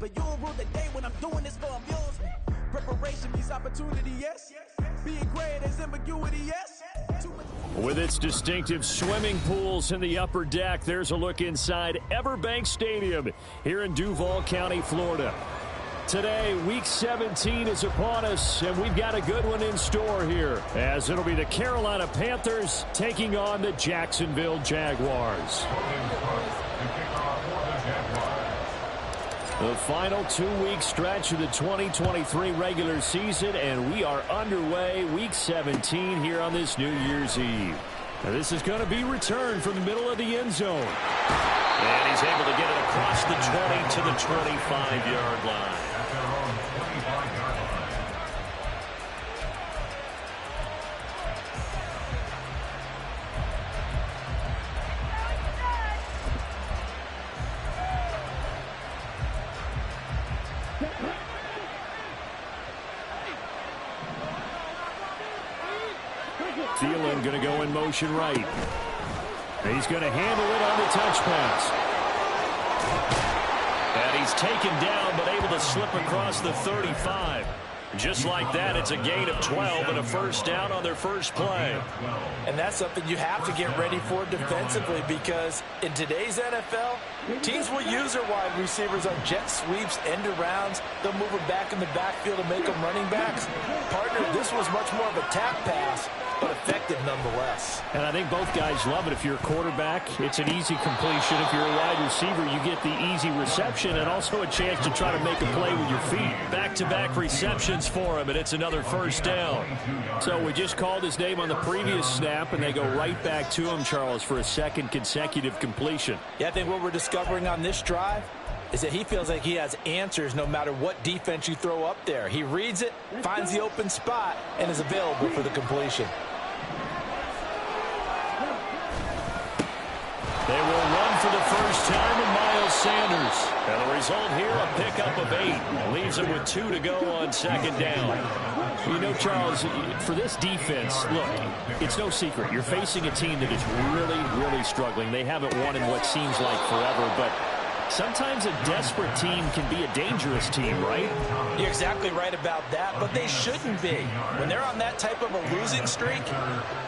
but you don't rule the day when I'm doing this for amusement. Preparation means opportunity, yes. Being great is ambiguity, yes. With its distinctive swimming pools in the upper deck, there's a look inside Everbank Stadium here in Duval County, Florida. Today, Week 17 is upon us, and we've got a good one in store here, as it'll be the Carolina Panthers taking on the Jacksonville Jaguars. The final 2-week stretch of the 2023 regular season, and we are underway Week 17 here on this New Year's Eve. Now, this is going to be returned from the middle of the end zone. And he's able to get it across the 20 to the 25-yard line. Thielen going to go in motion right. And he's going to handle it on the touch pass. And he's taken down, but able to slip across the 35. Just like that, it's a gain of 12 and a first down on their first play. And that's something you have to get ready for defensively, because in today's NFL, teams will use their wide receivers on jet sweeps, end arounds. They'll move them back in the backfield and make them running backs. Partner, this was much more of a tap pass, but effective nonetheless. And I think both guys love it. If you're a quarterback, it's an easy completion. If you're a wide receiver, you get the easy reception and also a chance to try to make a play with your feet. Back-to-back receptions for him, and it's another first down. So we just called his name on the previous snap, and they go right back to him, Charles, for a second consecutive completion. Yeah, I think what we're discovering on this drive is that he feels like he has answers no matter what defense you throw up there. He reads it, finds the open spot, and is available for the completion. They will run for the first time with Myles Sanders. And the result here, a pickup of 8. Leaves it with 2 to go on second down. You know, Charles, for this defense, look, it's no secret. You're facing a team that is really, really struggling. They haven't won in what seems like forever, but sometimes a desperate team can be a dangerous team, right? You're exactly right about that, but they shouldn't be. When they're on that type of a losing streak,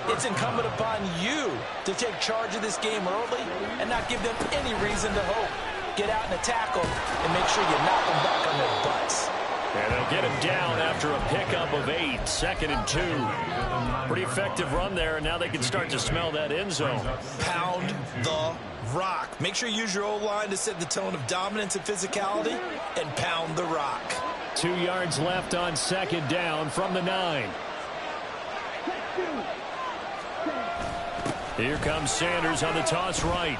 it's incumbent upon you to take charge of this game early and not give them any reason to hope. Get out and attack them and make sure you knock them back on their butts. And they'll get him down after a pickup of 8, 2nd and 2. Pretty effective run there, and now they can start to smell that end zone. Pound the rock. Make sure you use your O-line to set the tone of dominance and physicality, and pound the rock. 2 yards left on second down from the 9. Here comes Sanders on the toss right.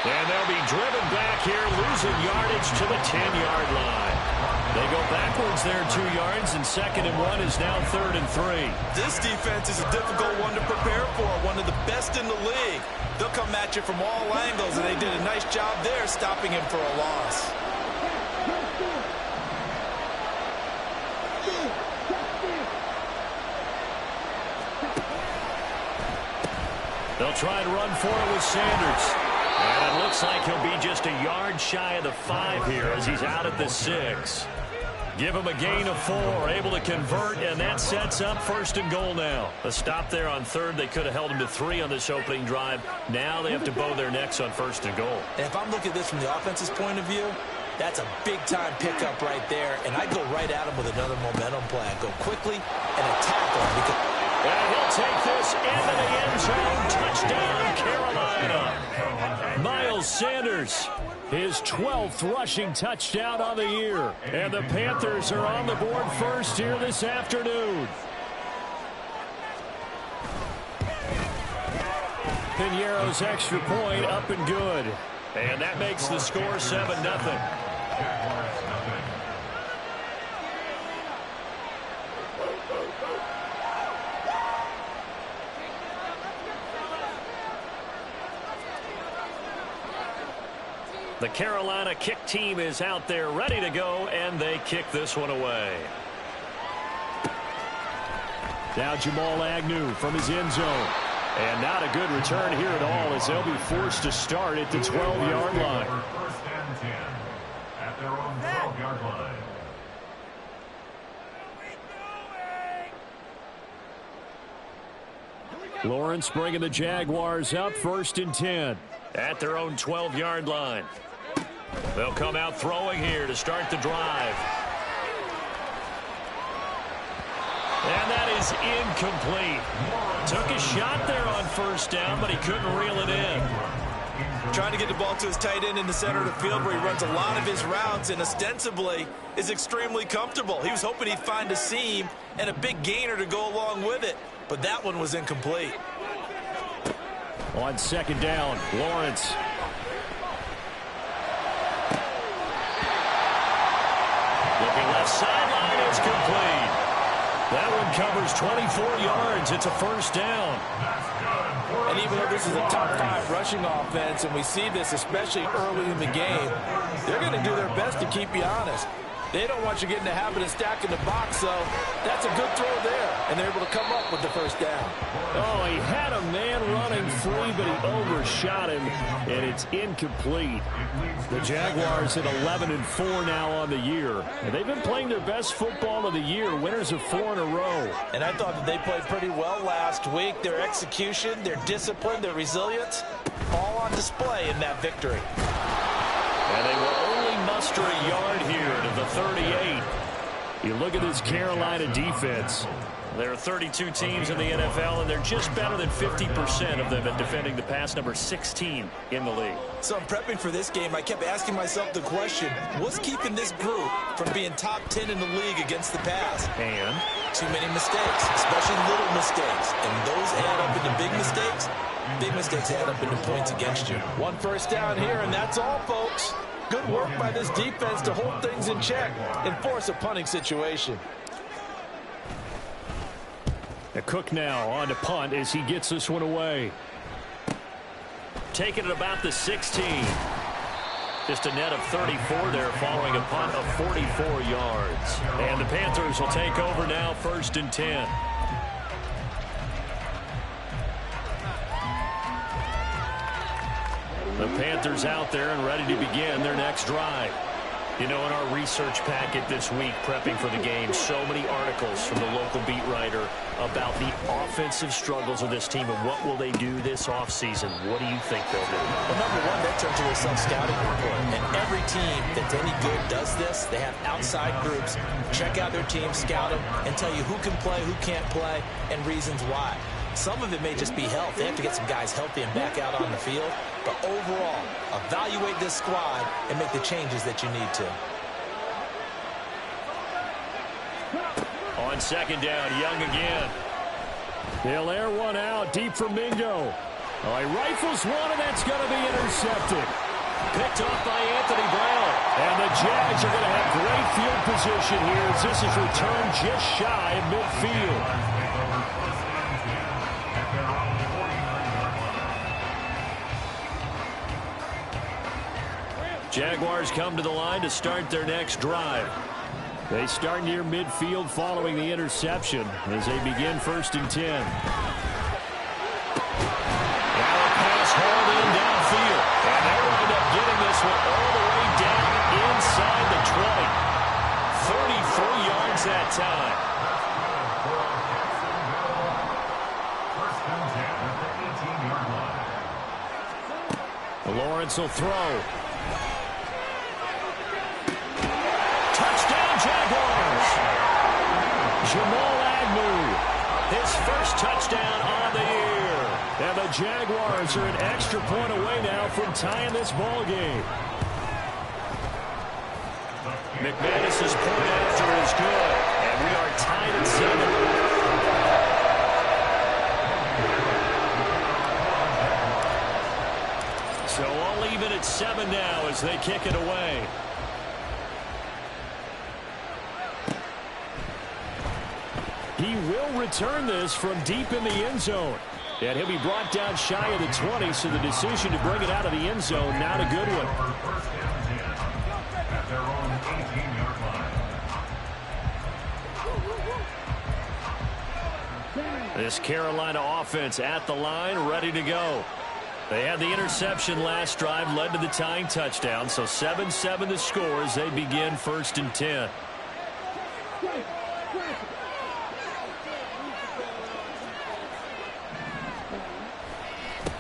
And they'll be driven back here, losing yardage to the 10-yard line. They go backwards there 2 yards, and 2nd and 1 is now 3rd and 3. This defense is a difficult one to prepare for, one of the best in the league. They'll come at you from all angles, and they did a nice job there stopping him for a loss. They'll try and run for it with Sanders. And it looks like he'll be just a yard shy of the 5 here as he's out at the 6. Give him a gain of 4, able to convert, and that sets up 1st and goal now. A stop there on 3rd. They could have held him to 3 on this opening drive. Now they have to bow their necks on 1st and goal. And if I'm looking at this from the offense's point of view, that's a big-time pickup right there, and I'd go right at him with another momentum play. I'd go quickly and attack him. And he'll take this into the end zone. Touchdown, Carolina. Myles Sanders, his 12th rushing touchdown on the year. And the Panthers are on the board first here this afternoon. Piñeiro's extra point up and good. And that makes the score 7-0. The Carolina kick team is out there ready to go, and they kick this one away. Now Jamal Agnew from his end zone. And not a good return here at all as they'll be forced to start at the 12-yard line. 12-yard line. Lawrence bringing the Jaguars up 1st and 10. At their own 12-yard line. They'll come out throwing here to start the drive. And that is incomplete. Took a shot there on 1st down, but he couldn't reel it in. Trying to get the ball to his tight end in the center of the field where he runs a lot of his routes and ostensibly is extremely comfortable. He was hoping he'd find a seam and a big gainer to go along with it, but that one was incomplete. On 2nd down, Lawrence. Looking left sideline, it's complete. That one covers 24 yards. It's a 1st down. And even though this is a top 5 rushing offense, and we see this especially early in the game, they're going to do their best to keep you honest. They don't want you getting the habit of stacking the box, so that's a good throw there. And they're able to come up with the 1st down. Oh, he had a man running free, but he overshot him, and it's incomplete. The Jaguars at 11-4 now on the year. And they've been playing their best football of the year, winners of 4 in a row. And I thought that they played pretty well last week. Their execution, their discipline, their resilience, all on display in that victory. And they will only muster a yard here to the 38. You look at this Carolina defense. There are 32 teams in the NFL, and they're just better than 50% of them at defending the pass, number 16 in the league. So I'm prepping for this game. I kept asking myself the question, what's keeping this group from being top 10 in the league against the pass? And too many mistakes, especially little mistakes. And those add up into big mistakes. Big mistakes add up into points against you. 1 1st down here, and that's all, folks. Good work by this defense to hold things in check and force a punting situation. a Cook now on to punt as he gets this one away. Taking it about the 16. Just a net of 34 there following a punt of 44 yards. And the Panthers will take over now, 1st and 10. The Panthers out there and ready to begin their next drive. You know, in our research packet this week, prepping for the game, so many articles from the local beat writer about the offensive struggles of this team and what will they do this offseason. What do you think they'll do? Well, number one, they turn to a self-scouting report. And every team that's any good does this. They have outside groups, check out their team, scout them, and tell you who can play, who can't play, and reasons why. Some of it may just be health. They have to get some guys healthy and back out on the field. But overall, evaluate this squad and make the changes that you need to. On 2nd down, Young again. They'll air one out deep for Mingo. Oh, he rifles one, and that's going to be intercepted. Picked off by Anthony Brown. And the Jags are going to have great field position here as this is returned just shy of midfield. Jaguars come to the line to start their next drive. They start near midfield following the interception as they begin 1st and 10. Now a pass hauled in downfield. And they wind up getting this one all the way down inside the 20. 33 yards that time. Lawrence will throw. Jamal Agnew, his first touchdown on the year. And the Jaguars are an extra point away now from tying this ball game. McManus's point after is good, and we are tied at 7. So all even at 7 now as they kick it away. He will return this from deep in the end zone. And he'll be brought down shy of the 20, so the decision to bring it out of the end zone, not a good one. This Carolina offense at the line, ready to go. They had the interception last drive, led to the tying touchdown. So 7-7 the score as they begin 1st and 10.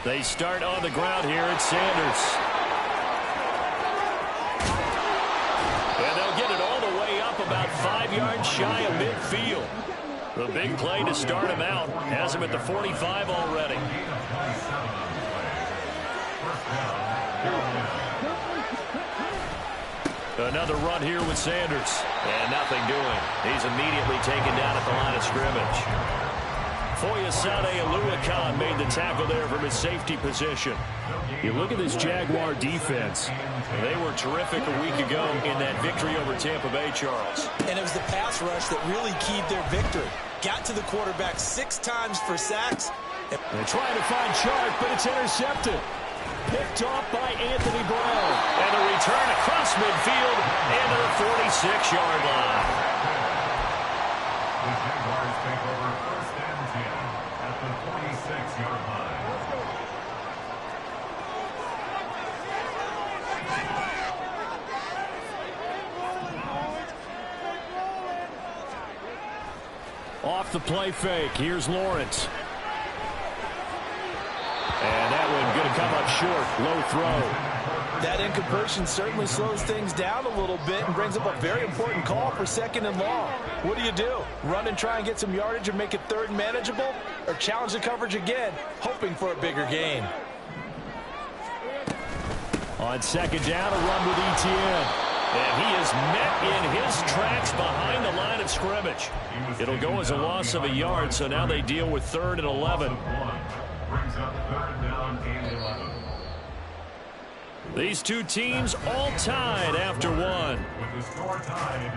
They start on the ground here at Sanders. And they'll get it all the way up about 5 yards shy of midfield. The big play to start him out. Has him at the 45 already. Another run here with Sanders. And nothing doing. He's immediately taken down at the line of scrimmage. Foyesade Aluakan made the tackle there from his safety position. You look at this Jaguar defense. They were terrific a week ago in that victory over Tampa Bay, Charles. And it was the pass rush that really keyed their victory. Got to the quarterback 6 times for sacks. They're trying to find Chark, but it's intercepted. Picked off by Anthony Brown. And a return across midfield into the 46-yard line. The Jaguars take over 1st and 10 at the 46-yard line. Off the play fake. Here's Lawrence. And that one going to come up short. Low throw. That incompletion certainly slows things down a little bit and brings up a very important call for 2nd and long. What do? Run and try and get some yardage and make it 3rd and manageable? Or challenge the coverage again, hoping for a bigger gain? On 2nd down, a run with Etienne. And he is met in his tracks behind the line of scrimmage. It'll go as a loss of a yard, so now they deal with 3rd and 11. Brings up 3rd down and 11. These two teams all tied after one. With the score tied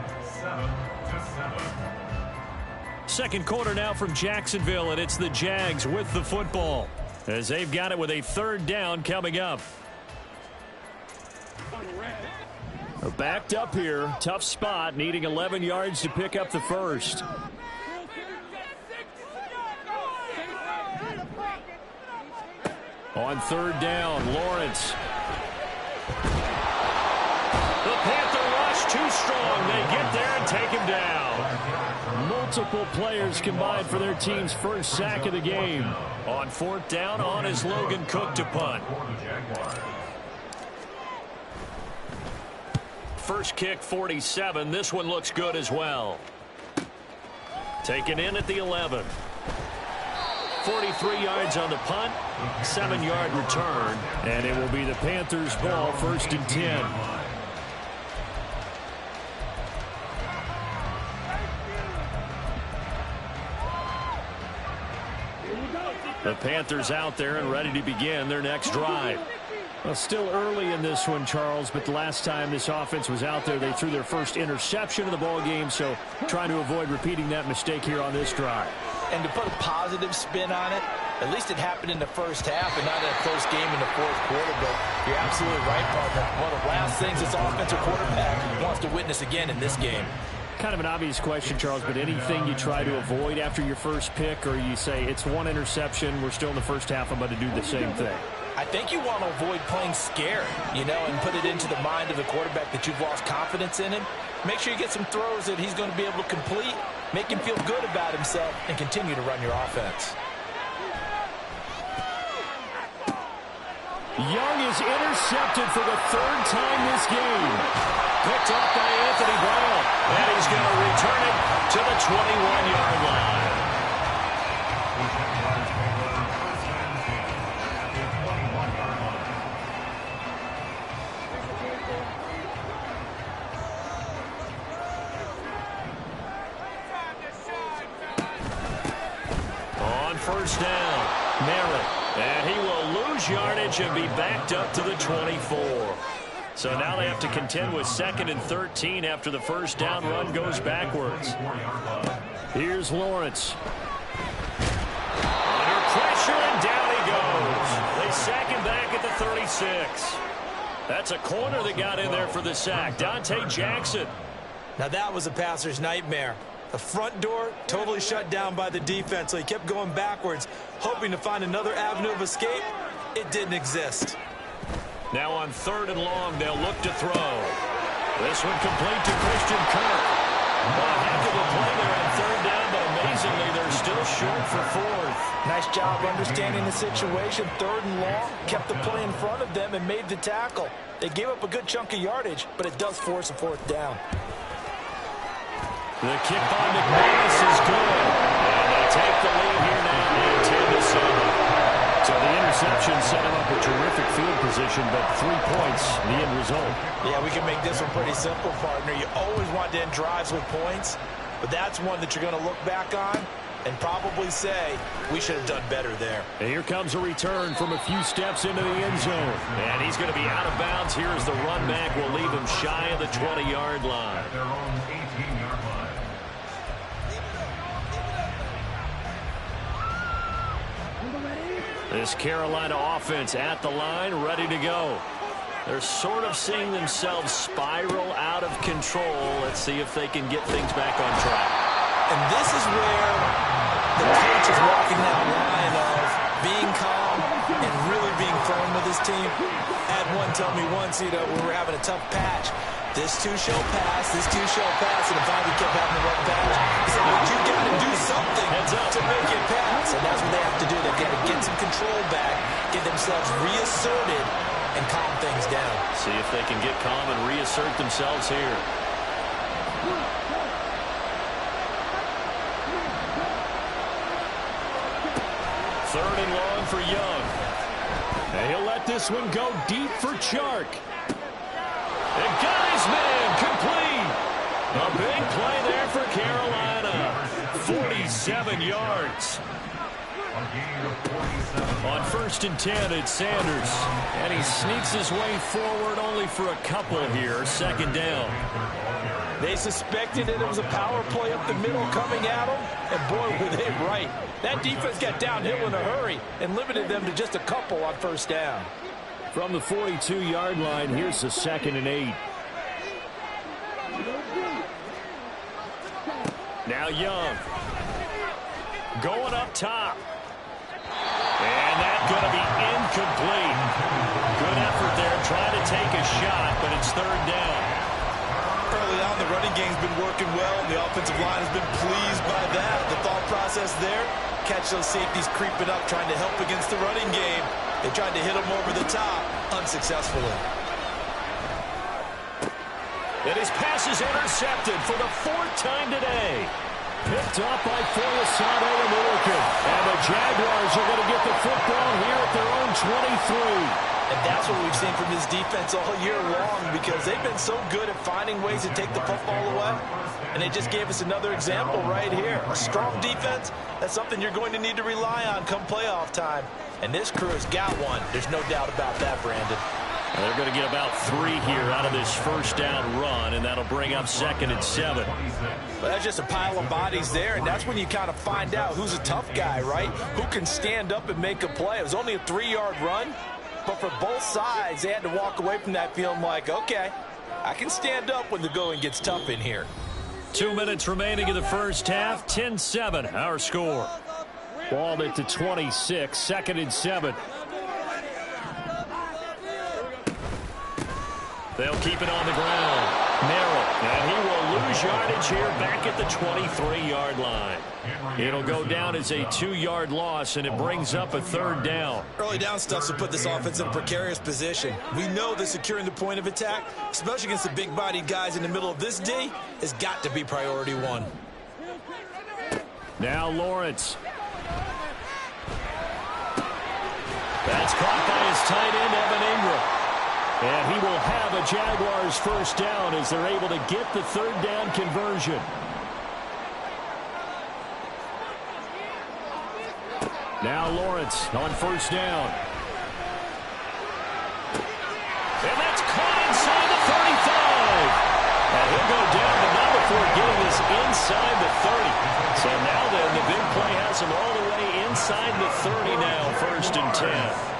7-7. Second quarter now from Jacksonville, and it's the Jags with the football as they've got it with a 3rd down coming up. Backed up here, tough spot, needing 11 yards to pick up the first. On 3rd down, Lawrence. The Panther rush too strong. They get there and take him down. Multiple players combined for their team's first sack of the game. On 4th down, on is Logan Cook to punt. First kick, 47. This one looks good as well. Taken in at the 11. 43 yards on the punt, 7-yard return, and it will be the Panthers' ball, 1st and 10. The Panthers out there and ready to begin their next drive. Well, still early in this one, Charles, but the last time this offense was out there, they threw their first interception of the ball game, so trying to avoid repeating that mistake here on this drive. And to put a positive spin on it, at least it happened in the first half and not in a close game in the 4th quarter. But you're absolutely right, partner. One of the last things this offensive quarterback wants to witness again in this game. Kind of an obvious question, Charles, but anything you try to avoid after your first pick, or you say it's one interception, we're still in the first half, I'm going to do the same thing? I think you want to avoid playing scared, and put it into the mind of the quarterback that you've lost confidence in him. Make sure you get some throws that he's going to be able to complete, make him feel good about himself, and continue to run your offense. Young is intercepted for the 3rd time this game. Picked off by Anthony Brown, and he's going to return it to the 21-yard line. On 1st down, Merritt, and he will lose yardage and be backed up to the 24. So now they have to contend with 2nd and 13 after the 1st down run goes backwards. Here's Lawrence. Under pressure, and down he goes. They sack him back at the 36. That's a corner that got in there for the sack. Dante Jackson. Now that was a passer's nightmare. The front door totally shut down by the defense, so he kept going backwards, hoping to find another avenue of escape. it didn't exist. Now on 3rd and long, they'll look to throw. This one complete to Christian Kirk. Well, a heck of a play there on 3rd down, but amazingly, they're still short for 4th. Nice job understanding the situation. 3rd and long, kept the play in front of them and made the tackle. They gave up a good chunk of yardage, but it does force a 4th down. The kick by McManus is good. And they take the lead here now, 10-7. So the interception set him up a terrific field position, but 3 points, the end result. Yeah, we can make this one pretty simple, partner. You always want to end drives with points, but that's one that you're going to look back on and probably say, we should have done better there. And here comes a return from a few steps into the end zone. And he's going to be out of bounds. Here as the run back will leave him shy of the 20-yard line. At their own 18-yard line. This Carolina offense at the line, ready to go. They're sort of seeing themselves spiral out of control. Let's see if they can get things back on track. And this is where the coach is walking that line of being calm and really being firm with his team. I had one tell me once, we were having a tough patch. This two shall pass, and if Ivy kept having the run patch, he said, but you got to do something to make it pass. And that's what they have to do. They've got to get some control back, get themselves reasserted, and calm things down. See if they can get calm and reassert themselves here. Third and long for Young. And he'll let this one go deep for Chark. And got his man complete. A big play there for Carolina. 47 yards. On 1st and 10, it's Sanders. And he sneaks his way forward only for a couple here. 2nd down. They suspected that it was a power play up the middle coming at them. And boy, were they right. That defense got downhill in a hurry and limited them to just a couple on 1st down. From the 42-yard line, here's the 2nd and 8. Now Young. Going up top. And that's going to be incomplete. Good effort there, trying to take a shot, but it's 3rd down. Early on, the running game's been working well, and the offensive line has been pleased by that. The thought process there, catch those safeties creeping up, trying to help against the running game. They tried to hit them over the top, unsuccessfully. And his pass is intercepted for the 4th time today. Picked up by Foyesano and Milliken. And the Jaguars are going to get the football here at their own 23. And that's what we've seen from this defense all year long, because they've been so good at finding ways to take the football away. And they just gave us another example right here. A strong defense, that's something you're going to need to rely on come playoff time. And this crew has got one. There's no doubt about that, Brandon. And they're going to get about 3 here out of this 1st down run, and that'll bring up 2nd and 7. Well, that's just a pile of bodies there, and that's when you kind of find out who's a tough guy, right? Who can stand up and make a play. It was only a 3-yard run, but for both sides, they had to walk away from that feeling like, okay, I can stand up when the going gets tough in here. 2 minutes remaining in the 1st half, 10-7, our score. Ball at the 26, 2nd and 7. They'll keep it on the ground. Merrill, and he will lose yardage here back at the 23-yard line. It'll go down as a 2-yard loss, and it brings up a 3rd down. Early down stuff to put this offense in a precarious position. We know that securing the point of attack, especially against the big-bodied guys in the middle of this D, has got to be priority 1. Now Lawrence. That's caught by his tight end, Evan Ingram. And he will have a Jaguars 1st down as they're able to get the 3rd down conversion. Now Lawrence on 1st down. And that's caught inside the 35. And he'll go down, but not before getting this inside the 30. So now then, the big play has him all the way inside the 30 now, 1st and 10.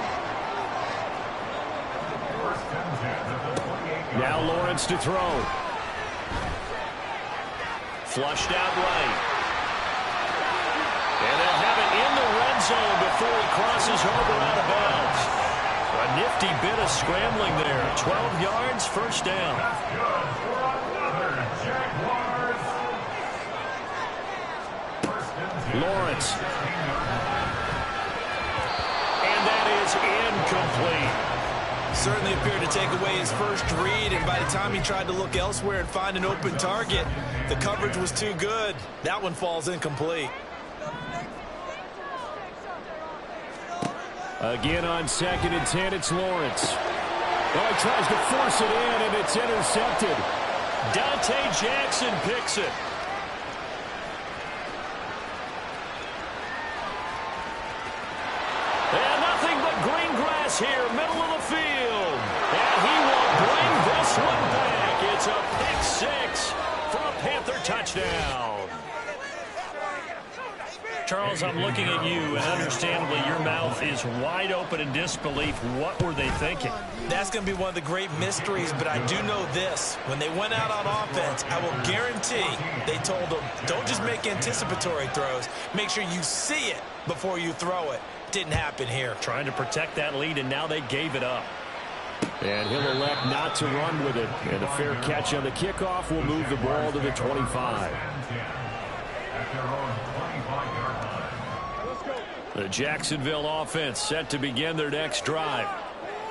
Now Lawrence to throw. Flushed out right. And they'll have it in the red zone before he crosses over out of bounds. A nifty bit of scrambling there. 12 yards, first down. That's good for another Jaguars. First and 10. Lawrence. And that is incomplete. Certainly appeared to take away his first read, and by the time he tried to look elsewhere and find an open target, the coverage was too good. That one falls incomplete. Again on 2nd and 10, it's Lawrence. Oh, he tries to force it in, and it's intercepted. Dante Jackson picks it. And nothing but green grass here, middle of the field. And he will bring this one back. It's a pick six for a Panther touchdown. Charles, I'm looking at you, and understandably your mouth is wide open in disbelief. What were they thinking? That's going to be one of the great mysteries, but I do know this. When they went out on offense, I will guarantee they told them, don't just make anticipatory throws. Make sure you see it before you throw it. Didn't happen here. Trying to protect that lead, and now they gave it up. And he'll elect not to run with it. And a fair catch on the kickoff will move the ball to the 25. At their own 25-yard line. The Jacksonville offense set to begin their next drive.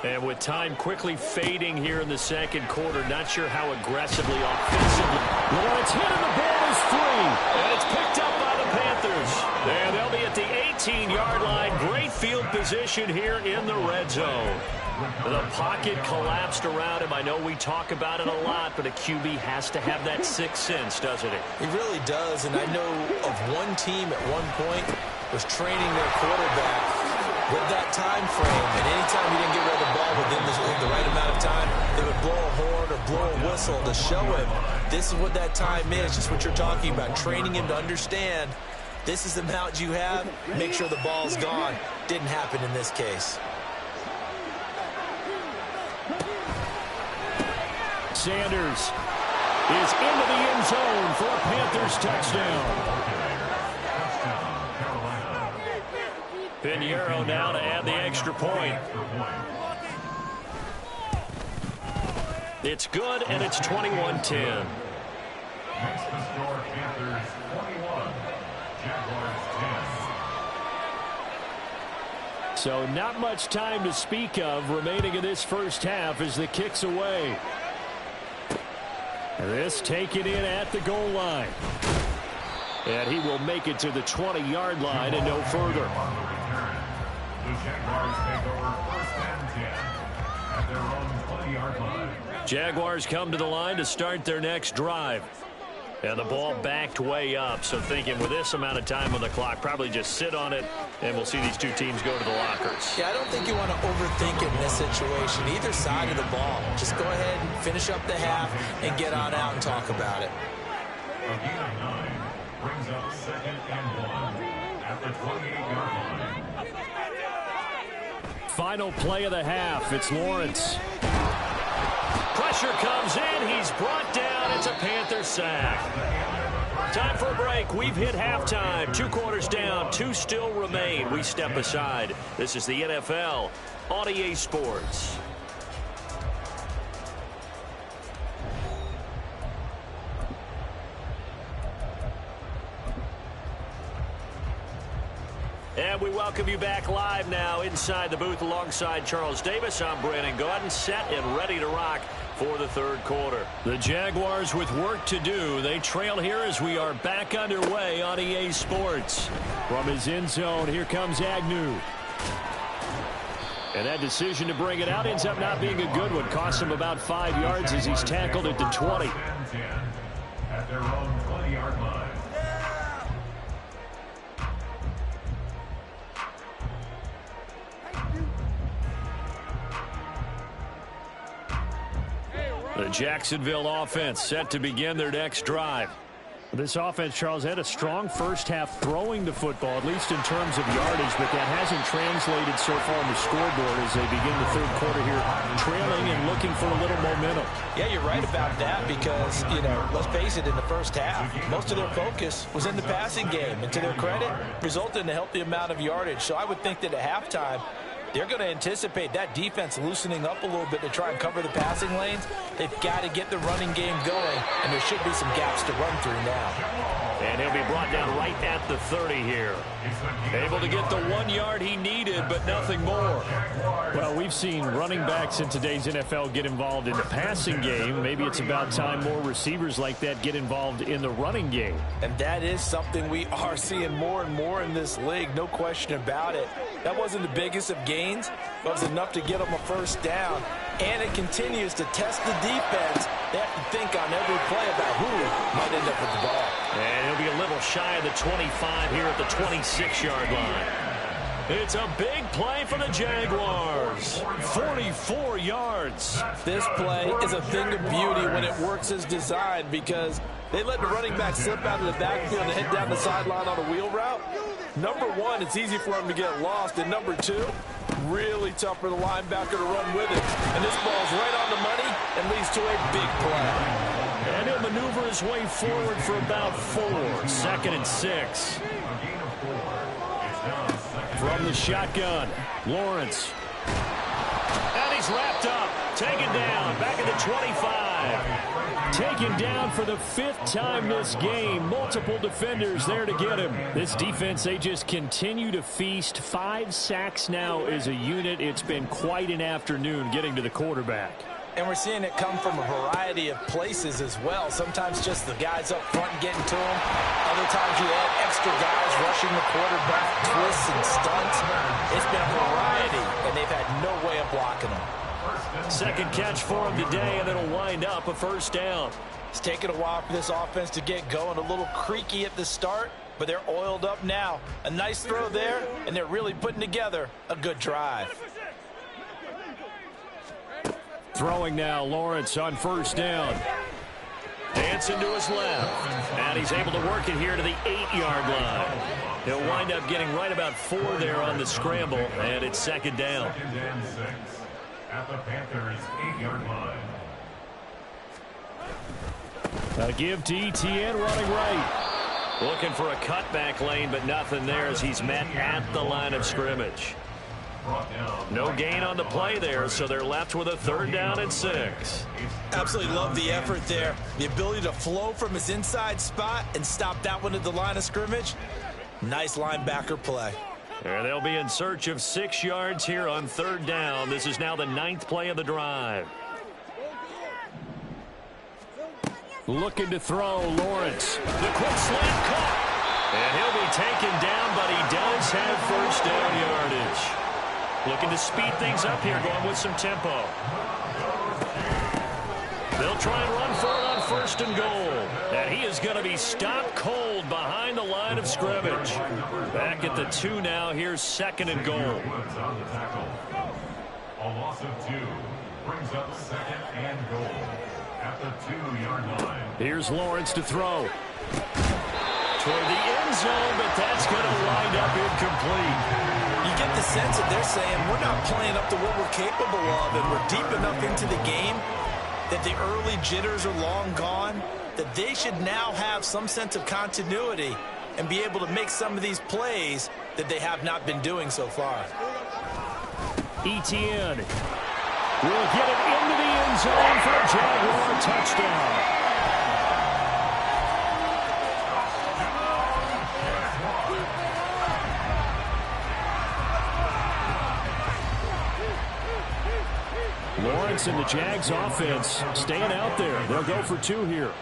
And with time quickly fading here in the second quarter, not sure how aggressively offensively. Lawrence hit and the ball is free. And it's picked up by the Panthers. And they'll be at the 18-yard line. Great field position here in the red zone. The pocket collapsed around him. I know we talk about it a lot, but a QB has to have that sixth sense, doesn't it? He really does, and I know of one team at one point was training their quarterback with that time frame, and anytime he didn't get rid of the ball within the right amount of time, they would blow a horn or blow a whistle to show him this is what that time is, just what you're talking about, training him to understand this is the amount you have, make sure the ball's gone. Didn't happen in this case. Sanders is into the end zone for a Panthers touchdown. Pinheiro now to add the extra point. It's good, and it's 21-10. Makes the score Panthers 21, Jaguars 10. So not much time to speak of remaining in this first half as the kick's away. This taken in at the goal line. And he will make it to the 20-yard line and no further. The Jaguars take over first and 10 at their own 20-yard line. Jaguars come to the line to start their next drive. And the ball backed way up. So thinking with this amount of time on the clock, probably just sit on it, and we'll see these two teams go to the lockers. Yeah, I don't think you want to overthink it in this situation. Either side of the ball. Just go ahead and finish up the half and get on out and talk about it. A gain of 9 brings up 2nd and 1 at the 28-yard line. Final play of the half. It's Lawrence. Pressure comes in. He's brought down. It's a Panther sack. Time for a break. We've hit halftime. 2 quarters down. 2 still remain. We step aside. This is the NFL on EA Sports. And we welcome you back live now inside the booth alongside Charles Davis. I'm Brandon Gaudin, set and ready to rock for the third quarter. The Jaguars with work to do. They trail here as we are back underway on EA Sports. From his end zone, here comes Agnew. And that decision to bring it out ends up not being a good one. Costs him about 5 yards as he's tackled at the 20. At their own 20-yard line. The Jacksonville offense set to begin their next drive. This offense, Charles, had a strong first half throwing the football, at least in terms of yardage, but that hasn't translated so far on the scoreboard as they begin the third quarter here, trailing and looking for a little momentum. Yeah, you're right about that because, you know, let's face it, in the first half, most of their focus was in the passing game. And to their credit, resulted in a healthy amount of yardage. So I would think that at halftime, they're going to anticipate that defense loosening up a little bit to try and cover the passing lanes. They've got to get the running game going, and there should be some gaps to run through now. And he'll be brought down right at the 30 here. Able to get the 1 yard he needed, but nothing more. Well, we've seen running backs in today's NFL get involved in the passing game. Maybe it's about time more receivers like that get involved in the running game. And that is something we are seeing more and more in this league, no question about it. That wasn't the biggest of gains, but it was enough to get them a first down. And it continues to test the defense. They have to think on every play about who might end up with the ball. And he'll be a little shy of the 25 here at the 26-yard line. It's a big play for the Jaguars. 44 yards. This play is a thing of beauty when it works as designed because they let the running back slip out of the backfield and head down the sideline on a wheel route. Number one, it's easy for him to get lost. And number two, really tough for the linebacker to run with it. And this ball's right on the money and leads to a big play. And he'll maneuver his way forward for about 4. 2nd and 6. From the shotgun, Lawrence. And he's wrapped up. Taken down. Back at the 25. Taken down for the 5th time this game. Multiple defenders there to get him. This defense, they just continue to feast. 5 sacks now as a unit. It's been quite an afternoon getting to the quarterback. And we're seeing it come from a variety of places as well. Sometimes just the guys up front getting to him. Other times you add extra guys rushing the quarterback, twists and stunts. It's been a variety, and they've had no way of blocking him. 2nd catch for him today, and it'll wind up a first down. It's taken a while for this offense to get going. A little creaky at the start, but they're oiled up now. A nice throw there, and they're really putting together a good drive. Throwing now, Lawrence on first down. Dancing to his left. And he's able to work it here to the 8-yard line. He'll wind up getting right about 4 there on the scramble, and it's 2nd down. 2nd and 6 at the Panthers' 8-yard line. A give to Etienne running right. Looking for a cutback lane, but nothing there as he's met at the line of scrimmage. No gain on the play there, so they're left with a 3rd down and 6. Absolutely love the effort there. The ability to flow from his inside spot and stop that one at the line of scrimmage. Nice linebacker play. And they'll be in search of 6 yards here on 3rd down. This is now the 9th play of the drive. Looking to throw, Lawrence. The quick slant caught. And he'll be taken down, but he does have first down yardage. Looking to speed things up here, going with some tempo. They'll try and run for it on 1st and goal. And he is going to be stopped cold behind the line of scrimmage. Back at the 2 now. Here's 2nd and goal. A loss of 2 brings up 2nd and goal at the 2-yard line. Here's Lawrence to throw. Toward the end zone, but that's going to wind up incomplete. You get the sense that they're saying we're not playing up to what we're capable of, and we're deep enough into the game that the early jitters are long gone, that they should now have some sense of continuity and be able to make some of these plays that they have not been doing so far. Etienne will get it into the end zone for a Jaguar touchdown. Lawrence and the Jags offense staying out there. They'll go for 2 here.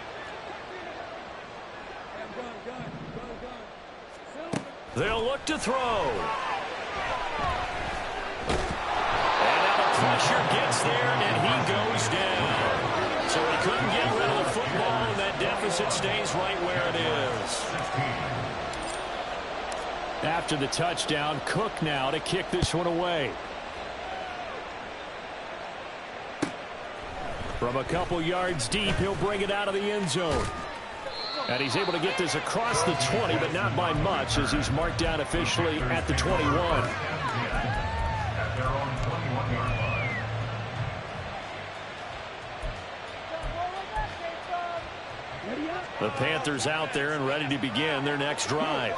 They'll look to throw. And now the pressure gets there, and he goes down. So he couldn't get rid of the football, and that deficit stays right where it is. After the touchdown, Cook now to kick this one away. From a couple yards deep, he'll bring it out of the end zone. And he's able to get this across the 20, but not by much, as he's marked down officially at the 21. At their own 21-yard line. The Panthers out there and ready to begin their next drive.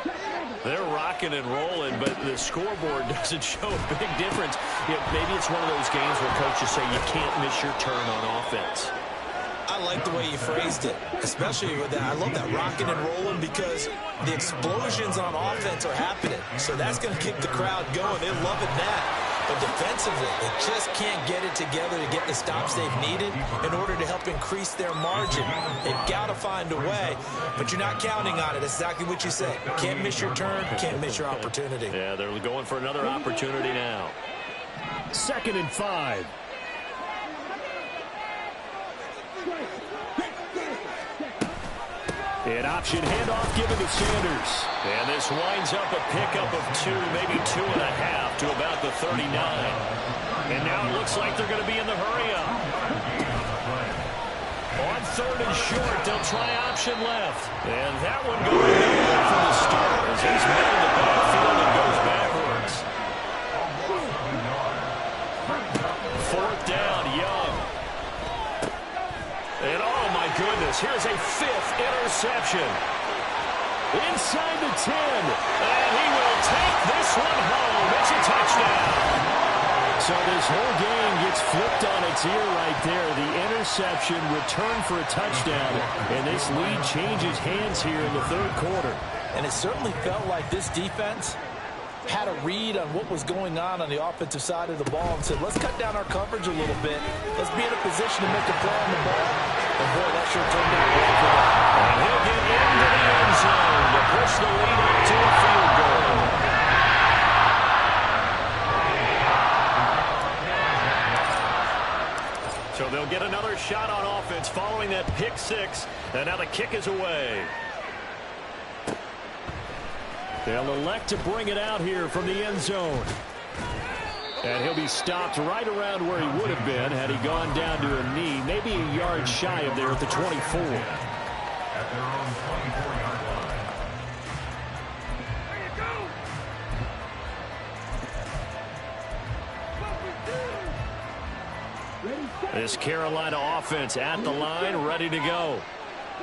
They're rocking and rolling, but the scoreboard doesn't show a big difference. Maybe it's one of those games where coaches say you can't miss your turn on offense. I like the way you phrased it, especially with that. I love that rocking and rolling because the explosions on offense are happening. So that's going to keep the crowd going. They're loving that. But defensively, they just can't get it together to get the stops they've needed in order to help increase their margin. They've got to find a way, but you're not counting on it. That's exactly what you said. Can't miss your turn, can't miss your opportunity. Yeah, they're going for another opportunity now. 2nd and 5. An option handoff given to Sanders. And this winds up a pickup of 2, maybe 2.5 to about the 39. And now it looks like they're going to be in the hurry-up. On 3rd and short, they'll try option left. And that one going nowhere from the start as he's met in the backfield and goes backwards. 4th down, Young. And oh my goodness, here's a 5th interception. Inside the 10. And he will take this one home. It's a touchdown. So this whole game gets flipped on its ear right there. The interception returned for a touchdown. And this lead changes hands here in the 3rd quarter. And it certainly felt like this defense had a read on what was going on the offensive side of the ball and said, let's cut down our coverage a little bit. Let's be in a position to make a play on the ball. And boy, that sure turned out well for them. And he'll get into the end zone to push the lead up to a field goal. So they'll get another shot on offense following that pick 6. And now the kick is away. They'll elect to bring it out here from the end zone. And he'll be stopped right around where he would have been had he gone down to a knee, maybe a yard shy of there at the 24. At their own 24-yard line. This Carolina offense at the line, ready to go.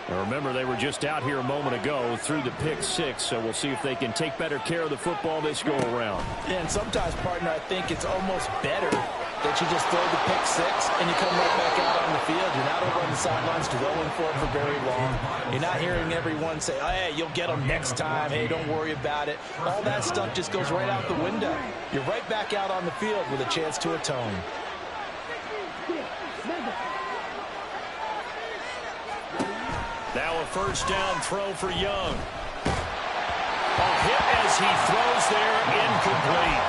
Now remember, they were just out here a moment ago through the pick 6, so we'll see if they can take better care of the football this go around. And sometimes, partner, I think it's almost better that you just throw the pick 6 and you come right back out on the field. You're not over on the sidelines dwelling for it for very long. You're not hearing everyone say, oh, hey, you'll get them next time. Hey, don't worry about it. All that stuff just goes right out the window. You're right back out on the field with a chance to atone. Now a 1st down throw for Young. A hit as he throws there, incomplete.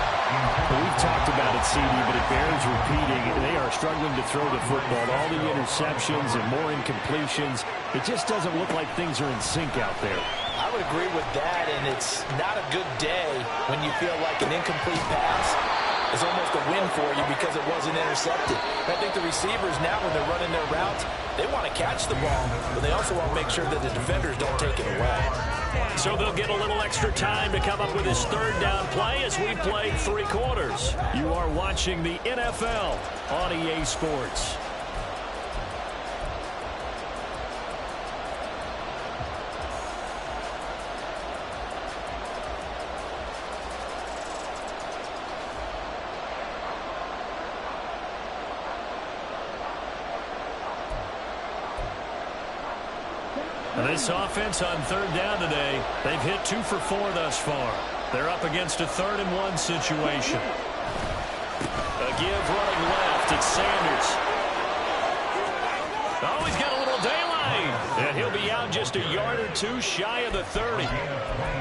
Well, we've talked about it, CD, but it bears repeating. They are struggling to throw the football. All the interceptions and more incompletions. It just doesn't look like things are in sync out there. I would agree with that, and it's not a good day when you feel like an incomplete pass is almost a win for you because it wasn't intercepted. I think the receivers now, when they're running their routes, they want to catch the ball, but they also want to make sure that the defenders don't take it away. So they'll get a little extra time to come up with his 3rd down play as we play 3 quarters. You are watching the NFL on EA Sports. This offense on 3rd down today, they've hit 2 for 4 thus far. They're up against a 3rd and 1 situation. A give running left. It's Sanders. Oh, he's got a little daylight. And he'll be out just a yard or 2 shy of the 30.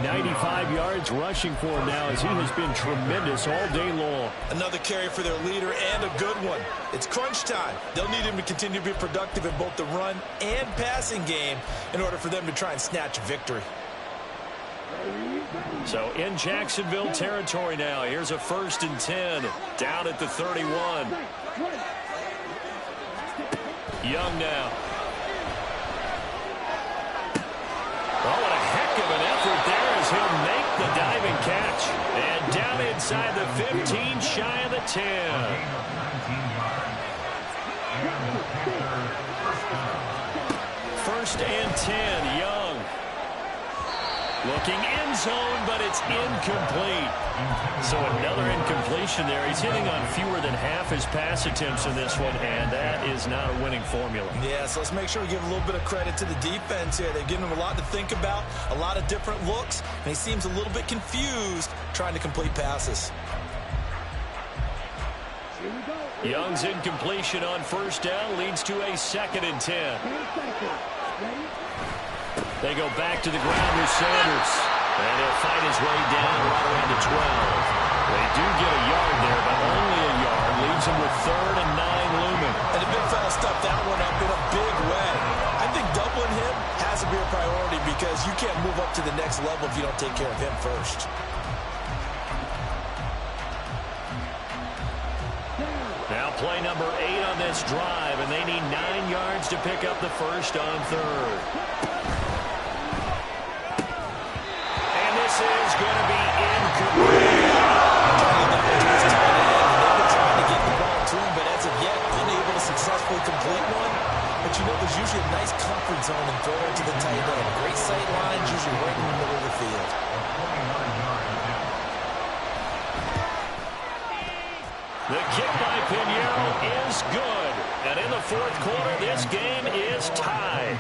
95 yards rushing for him now as he has been tremendous all day long. Another carry for their leader and a good one. It's crunch time. They'll need him to continue to be productive in both the run and passing game in order for them to try and snatch a victory. So in Jacksonville territory now. Here's a 1st and 10 down at the 31. Young now. Oh, what a heck of an effort there as he'll make the diving catch. And down inside the 15, shy of the 10. 1st and 10. Young. Looking end zone, but it's incomplete. So another incompletion there. He's hitting on fewer than half his pass attempts in this one, and that is not a winning formula. Yeah, so let's make sure we give a little bit of credit to the defense here. They've given him a lot to think about, a lot of different looks, and he seems a little bit confused trying to complete passes. Young's incompletion on 1st down leads to a 2nd and 10. They go back to the ground with Sanders. And he'll fight his way down right around the 12. They do get a yard there, but only a yard. Leaves him with 3rd and 9 looming. And the big fella stuffed that one up in a big way. I think doubling him has to be a priority because you can't move up to the next level if you don't take care of him first. Now play number 8 on this drive, and they need 9 yards to pick up the 1st on 3rd. And this is going to be incomplete. They've been trying to get the ball to him, but as of yet, unable to successfully complete one. But you know, there's usually a nice comfort zone in throwing to the tight end. Great sight lines, usually right in the middle of the field. The kick by Pinheiro is good. And in the 4th quarter, this game is tied.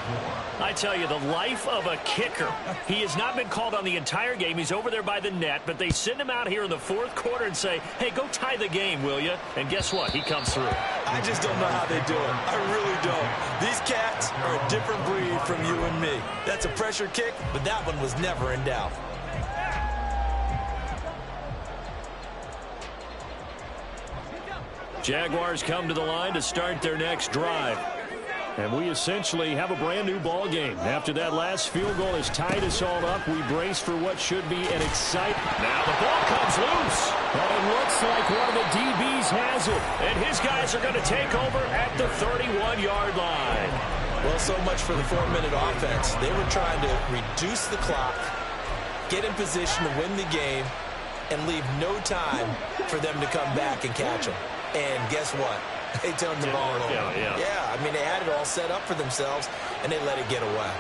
I tell you, the life of a kicker. He has not been called on the entire game. He's over there by the net, but they send him out here in the 4th quarter and say, hey, go tie the game, will you? And guess what? He comes through. I just don't know how they do it. I really don't. These cats are a different breed from you and me. That's a pressure kick, but that one was never in doubt. Jaguars come to the line to start their next drive. And we essentially have a brand new ball game. After that last field goal has tied us all up, we brace for what should be an exciting. Now the ball comes loose. And it looks like one of the DBs has it. And his guys are going to take over at the 31-yard line. Well, so much for the 4-minute offense. They were trying to reduce the clock, get in position to win the game, and leave no time for them to come back and catch them. And guess what? They turned the ball over. Yeah, I mean, they had it all set up for themselves, and they let it get away.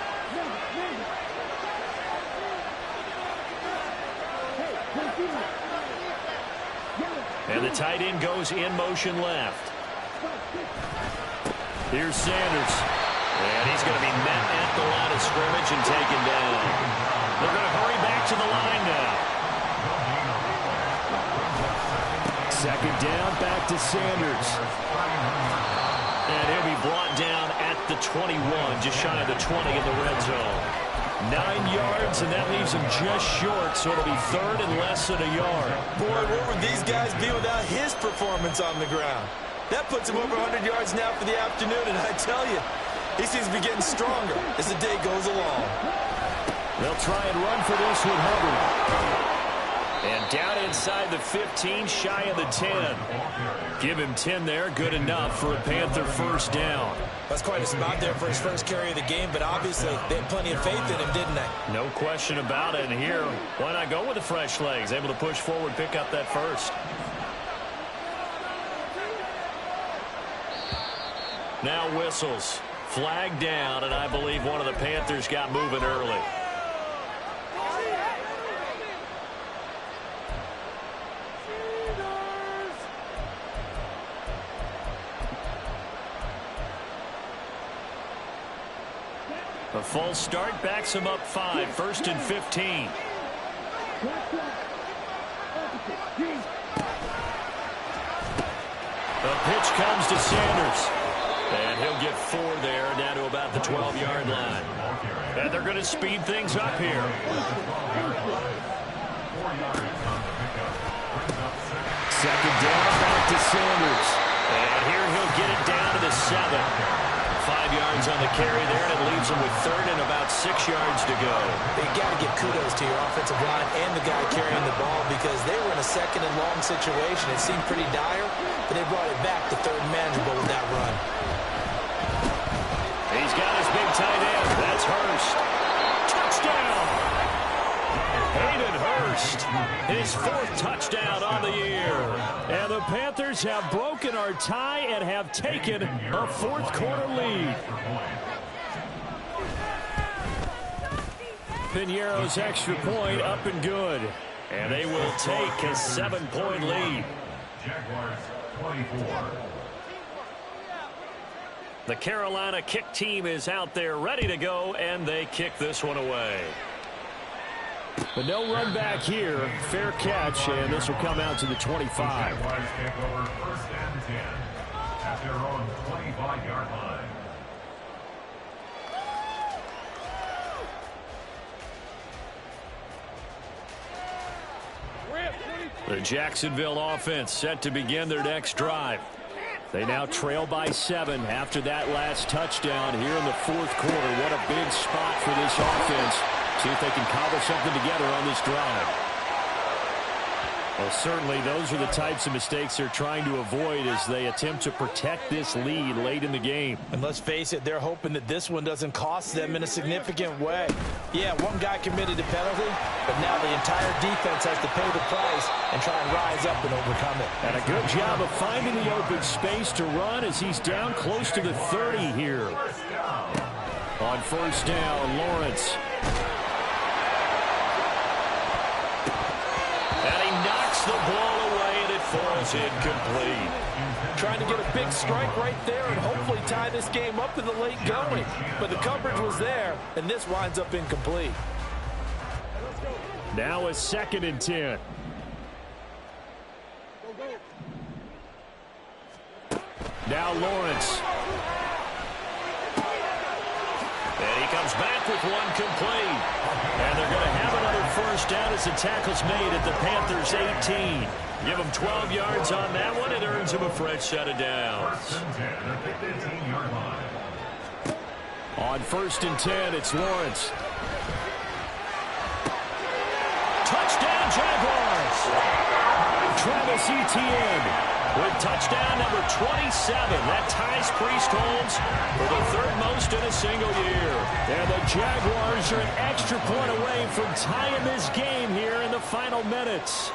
And the tight end goes in motion left. Here's Sanders. And he's going to be met at the line of scrimmage and taken down. They're going to hurry back to the line now. 2nd down, back to Sanders. And he'll be brought down at the 21, just shy of the 20 in the red zone. 9 yards, and that leaves him just short, so it'll be 3rd and less than a yard. Boy, what would these guys be without his performance on the ground? That puts him over 100 yards now for the afternoon, and I tell you, he seems to be getting stronger as the day goes along. They'll try and run for this with Hubbard. And down inside the 15, shy of the 10. Give him 10 there, good enough for a Panther 1st down. That's quite a spot there for his first carry of the game, but obviously they had plenty of faith in him, didn't they? No question about it. And here, why not go with the fresh legs? Able to push forward, pick up that 1st. Now whistles. Flag down, and I believe one of the Panthers got moving early. A false start backs him up 5, 1st and 15. The pitch comes to Sanders. And he'll get 4 there, down to about the 12-yard line. And they're going to speed things up here. 2nd down, back to Sanders. And here he'll get it down to the 7. 5 yards on the carry there, and it leaves him with 3rd and about 6 yards to go. You got to give kudos to your offensive line and the guy carrying the ball because they were in a 2nd and long situation. It seemed pretty dire, but they brought it back to 3rd and manageable with that run. He's got his big tight end. That's Hurst. Touchdown! Hayden Hurst, his 4th touchdown on the year. And the Panthers have broken our tie and have taken a 4th quarter lead. Piñeiro's extra point up and good. And they will take a 7-point lead. Jaguars 24. The Carolina kick team is out there ready to go, and they kick this one away. But no run back here. Fair catch, and this will come out to the 25. Jaguars take over 1st and 10 at their own 25-yard line. The Jacksonville offense set to begin their next drive. They now trail by 7 after that last touchdown here in the 4th quarter. What a big spot for this offense. See if they can cobble something together on this drive. Well, certainly those are the types of mistakes they're trying to avoid as they attempt to protect this lead late in the game. And let's face it, they're hoping that this one doesn't cost them in a significant way. Yeah, one guy committed a penalty, but now the entire defense has to pay the price and try and rise up and overcome it. And a good job of finding the open space to run as he's down close to the 30 here. On 1st down, Lawrence. The ball away, and it falls incomplete. Trying to get a big strike right there and hopefully tie this game up in the late going. But the coverage was there, and this winds up incomplete. Now a 2nd and 10. Now Lawrence. And he comes back with one complete. And they're going to have another 1st down as the tackle's made at the Panthers' 18. Give them 12 yards on that one. It earns them a fresh set of downs. On 1st and 10, it's Lawrence. Touchdown, Jaguars! Travis Etienne with touchdown number 27. That ties Priest Holmes for the 3rd most in a single year. And the Jaguars are an extra point away from tying this game here in the final minutes.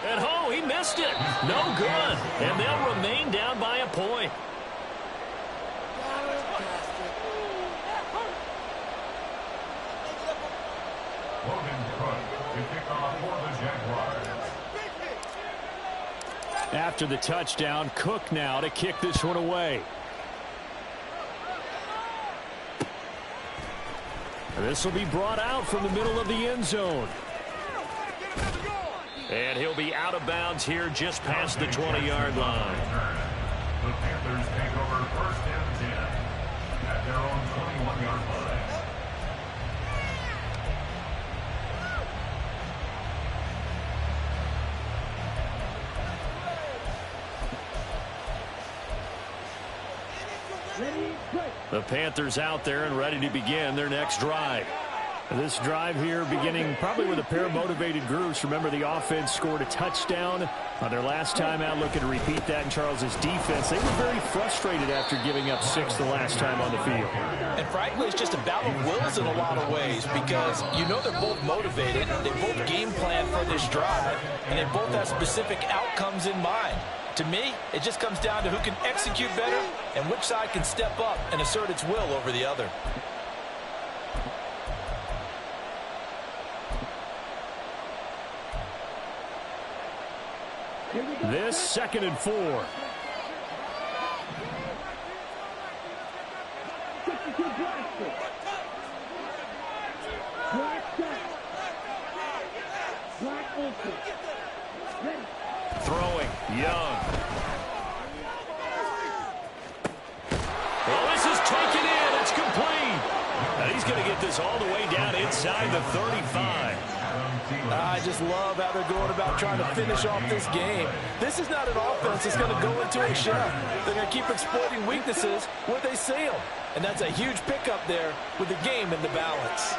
And oh, he missed it. No good. And they'll remain down by a point. After the touchdown, Cook now to kick this one away. And this will be brought out from the middle of the end zone. And he'll be out of bounds here just past the 20-yard line. The Panthers take over 1st and 10 at their own 21-yard line. The Panthers out there and ready to begin their next drive. This drive here beginning probably with a pair of motivated groups. Remember, the offense scored a touchdown on their last time out. Looking to repeat that in Charles's defense. They were very frustrated after giving up 6 the last time on the field. And frankly, it's just a battle of wills in a lot of ways because you know they're both motivated. They both game plan for this drive, and they both have specific outcomes in mind. To me, it just comes down to who can execute better and which side can step up and assert its will over the other. This 2nd and 4. Throwing, Young. Well, this is taken in. It's complete. And he's going to get this all the way down inside the 35. I just love how they're going about trying to finish off this game. This is not an offense that's going to go into a shell. They're going to keep exploiting weaknesses where they see them. And that's a huge pickup there with the game in the balance.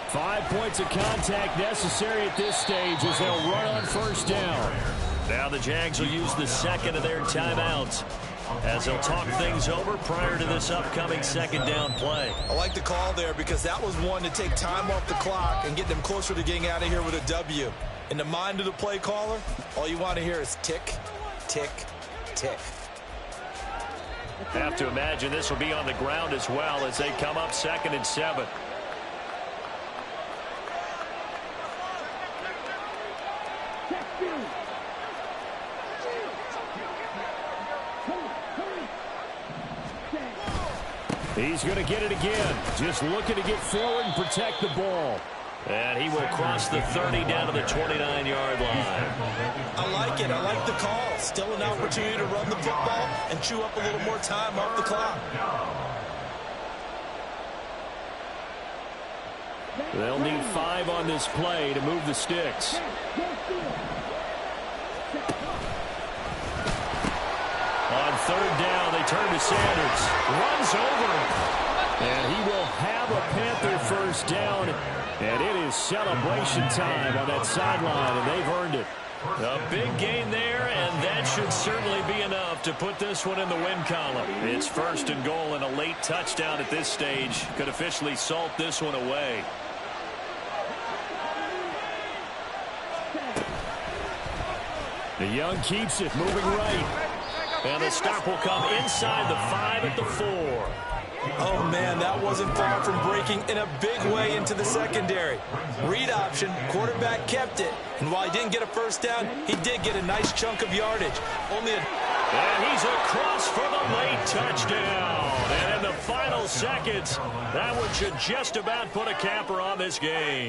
5 points of contact necessary at this stage as they'll run on 1st down. Now the Jags will use the 2nd of their timeouts as they'll talk things over prior to this upcoming 2nd down play. I like the call there because that was one to take time off the clock and get them closer to getting out of here with a W. In the mind of the play caller, all you want to hear is tick, tick, tick. Have to imagine this will be on the ground as well as they come up 2nd and 7. He's going to get it again. Just looking to get forward and protect the ball. And he will cross the 30 down to the 29-yard line. I like it. I like the call. Still an opportunity to run the football and chew up a little more time off the clock. They'll need 5 on this play to move the sticks. On 3rd down, they turn to Sanders. Runs over him. And he will have a Panther first down. And it is celebration time on that sideline, and they've earned it. A big gain there, and that should certainly be enough to put this one in the win column. It's 1st and goal, and a late touchdown at this stage could officially salt this one away. The Young keeps it, moving right. And the stop will come inside the 5 at the 4. Oh, man, that wasn't far from breaking in a big way into the secondary. Read option, quarterback kept it. And while he didn't get a first down, he did get a nice chunk of yardage. And he's across for the late touchdown. And in the final seconds, that one should just about put a capper on this game.